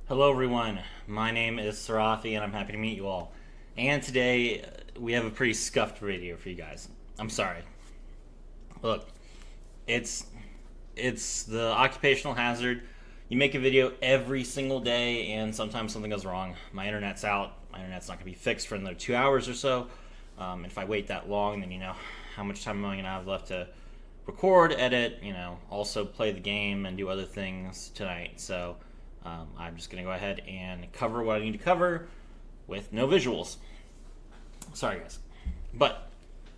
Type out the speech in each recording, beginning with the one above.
Hello, everyone. My name is Sarathi, and I'm happy to meet you all. And today we have a pretty scuffed video for you guys. I'm sorry. Look, it's it's the occupational hazard. You make a video every single day, and sometimes something goes wrong. My internet's out. My internet's not going to be fixed for another 2 hours or so. If I wait that long, then you know how much time am I going to have left to record, edit, also play the game and do other things tonight. So I'm just going to go ahead and cover what I need to cover with no visuals. Sorry, guys. But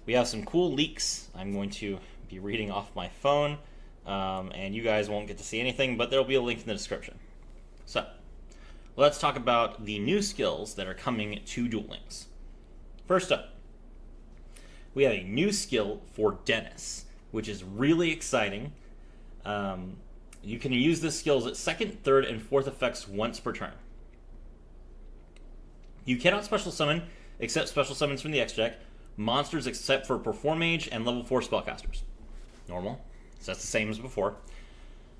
we have some cool leaks. I'm going to be reading off my phone, and you guys won't get to see anything, but there will be a link in the description. So, let's talk about the new skills that are coming to Duel Links. First up, we have a new skill for Dennis, which is really exciting. You can use this skill's at second, third, and fourth effects once per turn. You cannot special summon, except special summons from the X deck, monsters except for Perform Mage and level 4 spellcasters. Normal. So that's the same as before.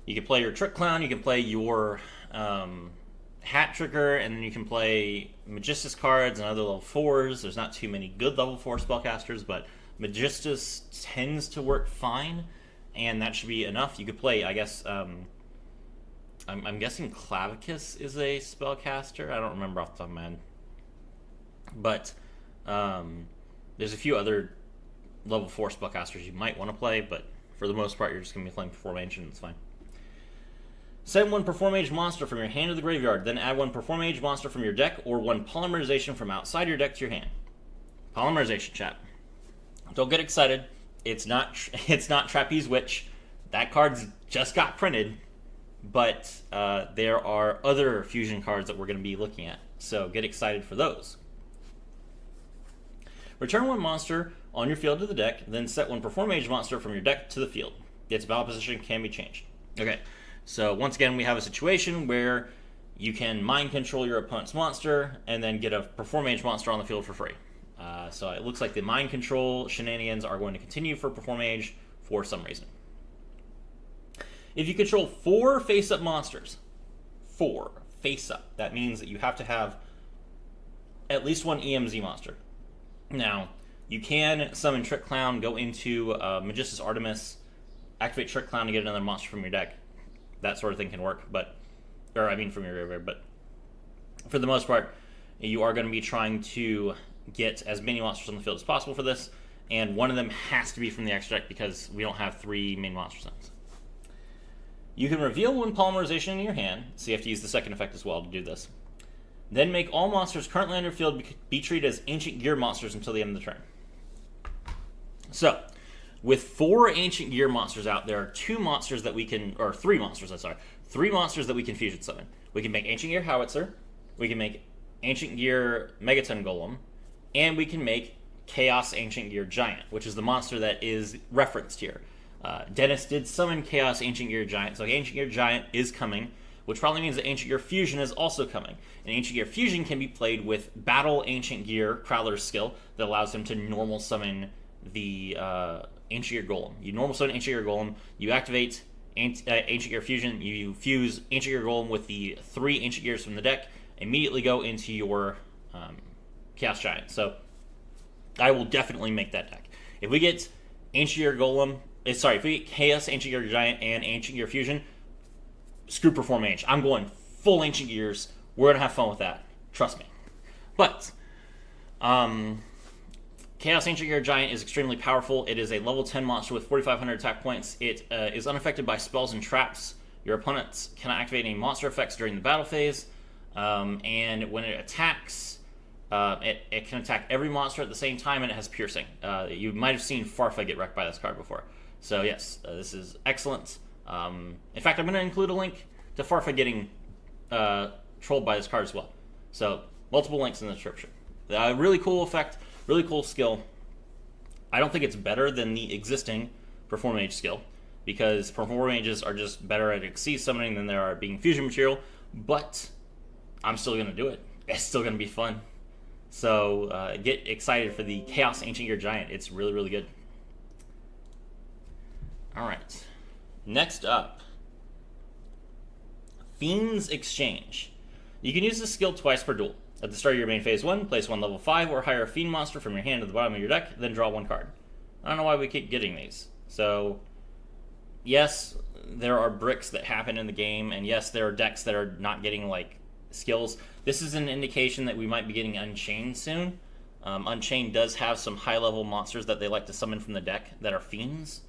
You can play your Trick Clown, you can play your Hat Tricker, and then you can play Magistus cards and other level 4s. There's not too many good level 4 spellcasters, but Magistus tends to work fine, and that should be enough. You could play, I guess, I'm guessing Clavicus is a spellcaster. I don't remember off the top of my head. But there's a few other level 4 spellcasters you might want to play, but for the most part, you're just going to be playing Perform Mage, and it's fine. Send one Perform Mage monster from your hand to the graveyard, then add one Perform Mage monster from your deck or one Polymerization from outside your deck to your hand. Polymerization, chat. Don't get excited. It's not Trapeze Witch. That card's just got printed, but there are other fusion cards that we're going to be looking at, so get excited for those. Return one monster on your field to the deck, then set one Perform Mage monster from your deck to the field. Its battle position can be changed. Okay, so once again, we have a situation where you can mind control your opponent's monster and then get a Perform Mage monster on the field for free. So it looks like the mind control shenanigans are going to continue for Perform Mage for some reason. If you control 4 face-up monsters, 4 face-up, that means that you have to have at least one EMZ monster. Now, you can summon Trick Clown, go into Magistus Artemis, activate Trick Clown to get another monster from your deck. That sort of thing can work, from your graveyard, but for the most part, you are going to be trying to get as many monsters on the field as possible for this, and one of them has to be from the X deck because we don't have 3 main monster sets. You can reveal one Polymerization in your hand, so you have to use the second effect as well to do this. Then make all monsters currently on your field be treated as Ancient Gear monsters until the end of the turn. So, with 4 Ancient Gear monsters out, there are 3 monsters that we can fusion summon. We can make Ancient Gear Howitzer, we can make Ancient Gear Megaton Golem, and we can make Chaos Ancient Gear Giant, which is the monster that is referenced here. Dennis did summon Chaos Ancient Gear Giant, so Ancient Gear Giant is coming, which probably means that Ancient Gear Fusion is also coming. And Ancient Gear Fusion can be played with Battle Ancient Gear Crowler's skill that allows him to normal summon the Ancient Gear Golem. You normal summon Ancient Gear Golem, you activate Ancient Gear Fusion, you fuse Ancient Gear Golem with the 3 Ancient Gears from the deck, immediately go into your Chaos Giant. So I will definitely make that deck. If we get Ancient Gear Golem, if we get Chaos Ancient Gear Giant and Ancient Gear Fusion, screw Perform Mage. I'm going full Ancient Gears. We're going to have fun with that. Trust me. But Chaos Ancient Gear Giant is extremely powerful. It is a level 10 monster with 4,500 attack points. It is unaffected by spells and traps. Your opponents cannot activate any monster effects during the battle phase. And when it attacks, it can attack every monster at the same time, and it has piercing. You might have seen Farfa get wrecked by this card before. So yes, this is excellent. In fact, I'm going to include a link to Farfa getting trolled by this card as well. So multiple links in the description. Really cool effect, really cool skill. I don't think it's better than the existing Perform Mage skill, because Perform Mages are just better at Xyz summoning than they are at being fusion material, but I'm still going to do it. It's still going to be fun. So get excited for the Chaos Ancient Gear Giant. It's really, really good. Alright. Next up, Fiend's Exchange. You can use this skill twice per duel. At the start of your main phase 1, place one level 5 or higher Fiend monster from your hand to the bottom of your deck, then draw one card. I don't know why we keep getting these. So, yes, there are bricks that happen in the game, and yes, there are decks that are not getting, like, skills. This is an indication that we might be getting Unchained soon. Unchained does have some high-level monsters that they like to summon from the deck that are Fiends.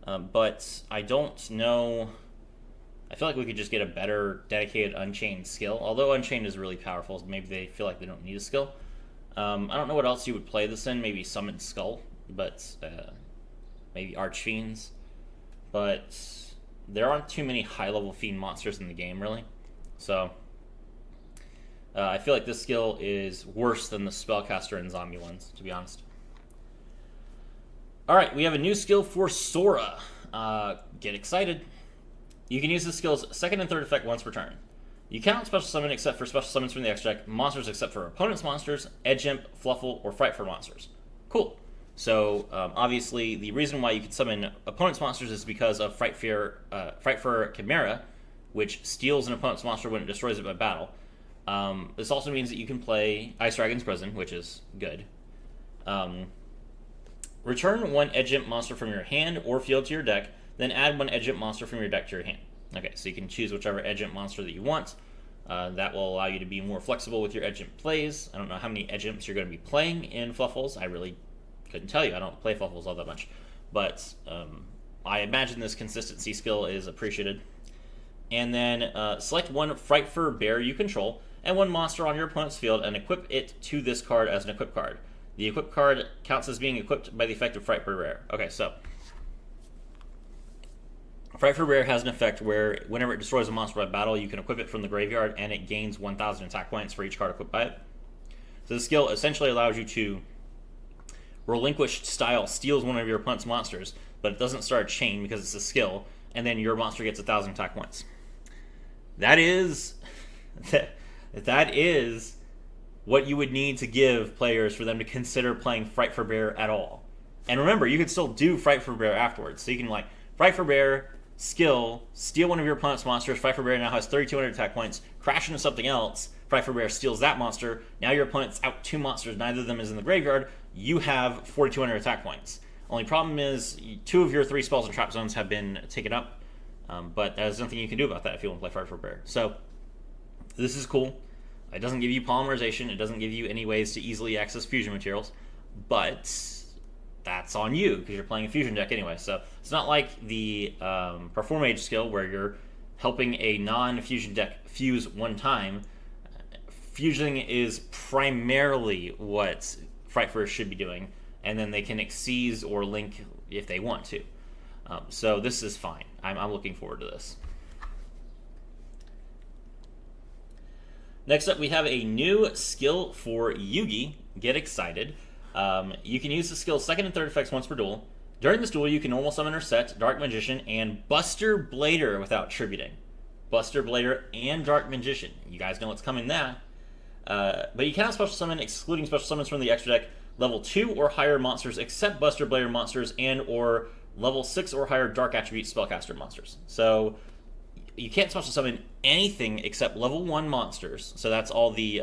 But I don't know... I feel like we could just get a better dedicated Unchained skill. Although Unchained is really powerful, maybe they feel like they don't need a skill. I don't know what else you would play this in. Maybe Summon Skull, but maybe Archfiends. But there aren't too many high-level Fiend monsters in the game, really. So I feel like this skill is worse than the Spellcaster and Zombie ones, to be honest. Alright, we have a new skill for Sora. Get excited. You can use the skill's second and third effect once per turn. You cannot special summon except for special summons from the extra deck, monsters except for opponent's monsters, Edge Imp, Fluffle, or Frightfur monsters. Cool. So, obviously, the reason why you can summon opponent's monsters is because of Frightfur Chimera, which steals an opponent's monster when it destroys it by battle. This also means that you can play Ice Dragon's Prison, which is good. Return one Edge Imp monster from your hand or field to your deck, then add one Edge Imp monster from your deck to your hand. Okay, so you can choose whichever Edge Imp monster that you want. That will allow you to be more flexible with your Edge Imp plays. I don't know how many Edge Imps you're going to be playing in Fluffles. I really couldn't tell you. I don't play Fluffles all that much. But I imagine this consistency skill is appreciated. And then select one Frightfur Bear you control and one monster on your opponent's field and equip it to this card as an equip card. The equip card counts as being equipped by the effect of Frightfur Bear. Okay, so Frightfur Bear has an effect where whenever it destroys a monster by battle, you can equip it from the graveyard and it gains 1,000 attack points for each card equipped by it. So this skill essentially allows you to Relinquished Style steals one of your opponent's monsters, but it doesn't start a chain because it's a skill, and then your monster gets 1,000 attack points. That is what you would need to give players for them to consider playing Frightfur Bear at all. And remember, you can still do Frightfur Bear afterwards. So you can, like, Frightfur Bear, skill, steal one of your opponent's monsters. Frightfur Bear now has 3,200 attack points. Crash into something else. Frightfur Bear steals that monster. Now your opponent's out 2 monsters. Neither of them is in the graveyard. You have 4,200 attack points. Only problem is 2 of your 3 spells and trap zones have been taken up. But there's nothing you can do about that if you want to play Frightfur Bear. So this is cool. It doesn't give you polymerization. It doesn't give you any ways to easily access fusion materials. But that's on you because you're playing a fusion deck anyway. So it's not like the Perform Age skill where you're helping a non-fusion deck fuse one time. Fusing is primarily what Frightfur should be doing, and then they can exceed or link if they want to. So this is fine. I'm looking forward to this. Next up, we have a new skill for Yugi. Get excited. You can use the skill's second and third effects once per duel. During this duel, you can normal summon or set Dark Magician and Buster Blader without tributing. Buster Blader and Dark Magician. You guys know what's coming that. But you cannot special summon, excluding special summons from the extra deck, level 2 or higher monsters except Buster Blader monsters and or level 6 or higher Dark Attribute Spellcaster monsters. So you can't special summon anything except level 1 monsters. So that's all the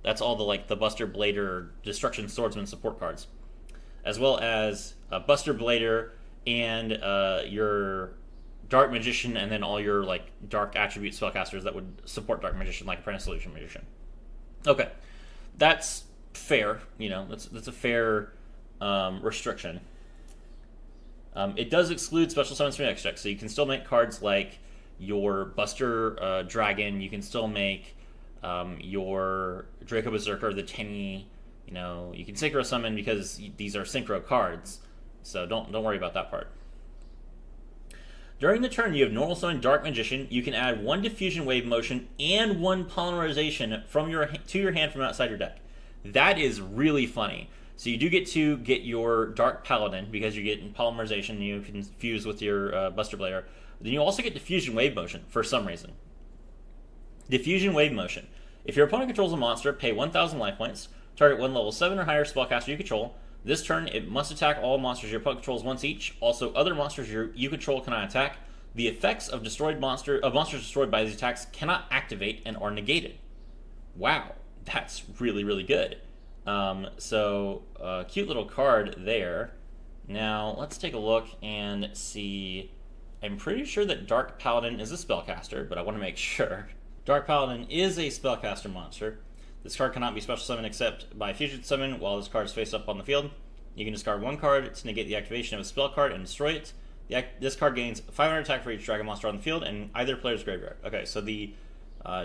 like the Buster Blader Destruction Swordsman support cards, as well as Buster Blader and your Dark Magician, and then all your like Dark Attribute Spellcasters that would support Dark Magician, like Apprentice Illusion Magician. Okay, that's fair. You know, that's a fair restriction. It does exclude special summons from the extra deck, so you can still make cards like your Buster Dragon. You can still make your Draco Berserker, the Tenny. You know, you can synchro summon because these are synchro cards, so don't worry about that part. During the turn you have normal summon Dark Magician. You can add 1 Diffusion Wave Motion and 1 Polymerization from to your hand from outside your deck. That is really funny. So you do get to get your Dark Paladin because you're getting Polymerization. You can fuse with your Buster Blader. Then you also get Diffusion Wave Motion for some reason. Diffusion Wave Motion. If your opponent controls a monster, pay 1,000 life points. Target 1 level 7 or higher spellcaster you control. This turn, it must attack all monsters your opponent controls once each. Also, other monsters you control cannot attack. The effects of monsters destroyed by these attacks cannot activate and are negated. Wow, that's really, really good. Cute little card there. Now, let's take a look and see. I'm pretty sure that Dark Paladin is a spellcaster, but I want to make sure. Dark Paladin is a spellcaster monster. This card cannot be special summoned except by fusion summon while this card is face up on the field. You can discard one card to negate the activation of a spell card and destroy it. This card gains 500 attack for each dragon monster on the field and either player's graveyard. Okay, so the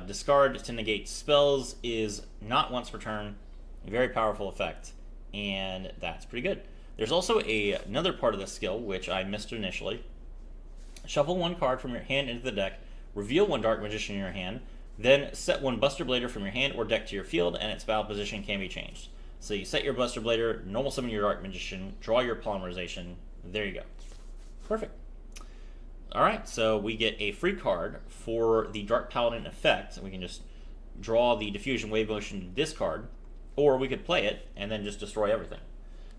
discard to negate spells is not once per turn. A very powerful effect, and that's pretty good. There's also another part of this skill, which I missed initially. Shuffle one card from your hand into the deck, reveal one Dark Magician in your hand, then set one Buster Blader from your hand or deck to your field, and its battle position can be changed. So you set your Buster Blader, normal summon your Dark Magician, draw your Polymerization. There you go. Perfect. Alright, so we get a free card for the Dark Paladin effect. We can just draw the Diffusion Wave Motion to discard, or we could play it and then just destroy everything.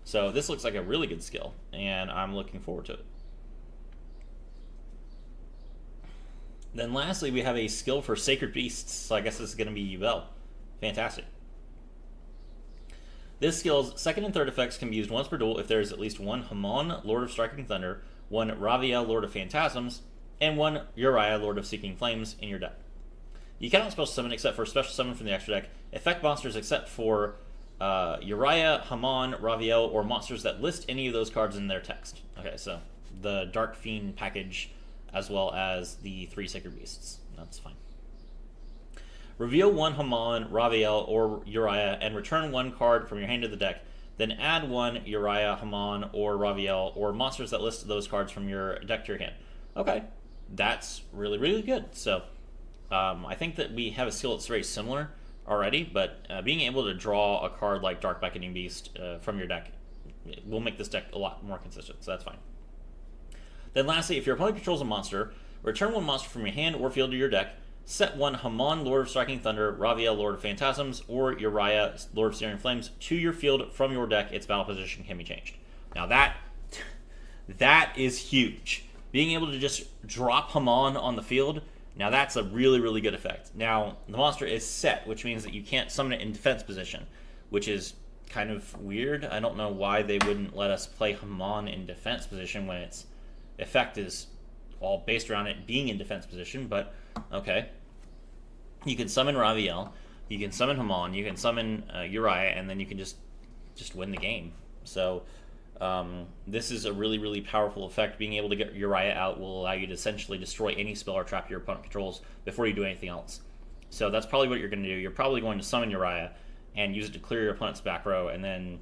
So this looks like a really good skill, and I'm looking forward to it. Then lastly, we have a skill for Sacred Beasts, so I guess this is going to be Yubel. Fantastic. This skill's second and third effects can be used once per duel if there is at least one Hamon, Lord of Striking Thunder, one Raviel, Lord of Phantasms, and one Uriah, Lord of Seeking Flames in your deck. You cannot special summon except for special summon from the extra deck. Effect monsters except for Uriah, Hamon, Raviel, or monsters that list any of those cards in their text. Okay, so the Dark Fiend package, as well as the 3 Sacred Beasts. That's fine. Reveal one Hamon, Raviel, or Uriah, and return one card from your hand to the deck. Then add one Uriah, Hamon, or Raviel, or monsters that list those cards from your deck to your hand. Okay, that's really, really good. So I think that we have a skill that's very similar already, but being able to draw a card like Dark Beckoning Beast from your deck will make this deck a lot more consistent, so that's fine. Then lastly, if your opponent controls a monster, return one monster from your hand or field to your deck, set one Hamon, Lord of Striking Thunder, Raviel, Lord of Phantasms, or Uriah, Lord of Searing Flames to your field from your deck. Its battle position can be changed. Now that is huge. Being able to just drop Hamon on the field, now that's a really, really good effect. Now, the monster is set, which means that you can't summon it in defense position, which is kind of weird. I don't know why they wouldn't let us play Hamon in defense position when its effect is all based around it being in defense position, but okay. You can summon Raviel, you can summon Hamon, you can summon Uriah, and then you can just win the game. So this is a really, really powerful effect. Being able to get Uriah out will allow you to essentially destroy any spell or trap your opponent controls before you do anything else. So that's probably what you're going to do. You're probably going to summon Uriah and use it to clear your opponent's back row, and then,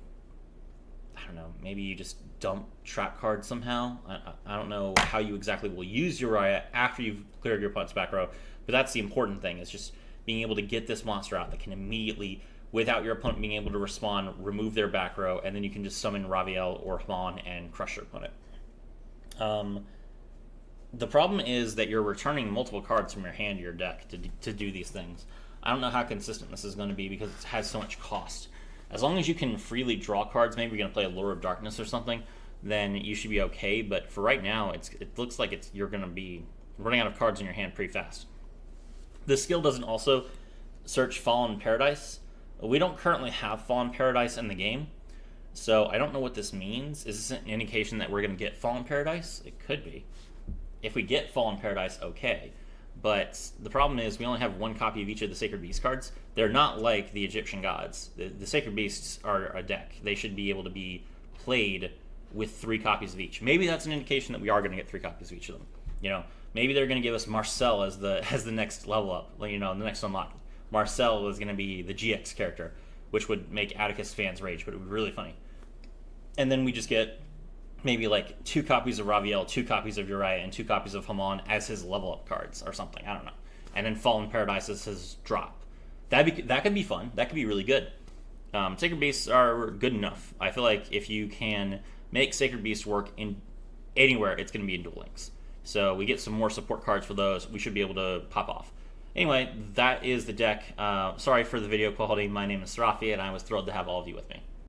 I don't know, maybe you just dump trap cards somehow. I don't know how you exactly will use Uriah after you've cleared your opponent's back row, but that's the important thing, is just being able to get this monster out that can immediately, without your opponent being able to respond, remove their back row, and then you can just summon Raviel or Hamon and crush your opponent. The problem is that you're returning multiple cards from your hand to your deck to do these things. I don't know how consistent this is going to be because it has so much cost. As long as you can freely draw cards, maybe you're going to play a Lure of Darkness or something, then you should be okay. But for right now, it looks like you're going to be running out of cards in your hand pretty fast. This skill doesn't also search Fallen Paradise. We don't currently have Fallen Paradise in the game, so I don't know what this means. Is this an indication that we're going to get Fallen Paradise? It could be. If we get Fallen Paradise, okay. But the problem is we only have one copy of each of the Sacred Beast cards. They're not like the Egyptian gods. The Sacred Beasts are a deck. They should be able to be played with 3 copies of each. Maybe that's an indication that we are going to get 3 copies of each of them. You know, maybe they're going to give us Marcel as the next level up. You know, the next unlock. Marcel is going to be the GX character, which would make Atticus fans rage, but it would be really funny. And then we just get maybe like 2 copies of Raviel, 2 copies of Uriah, and 2 copies of Hamon as his level up cards or something. I don't know. And then Fallen Paradise as his drop. That could be fun. That could be really good. Sacred Beasts are good enough. I feel like if you can make Sacred Beasts work in anywhere, it's going to be in Duel Links. So we get some more support cards for those. We should be able to pop off. Anyway, that is the deck. Sorry for the video quality. My name is Serafi, and I was thrilled to have all of you with me.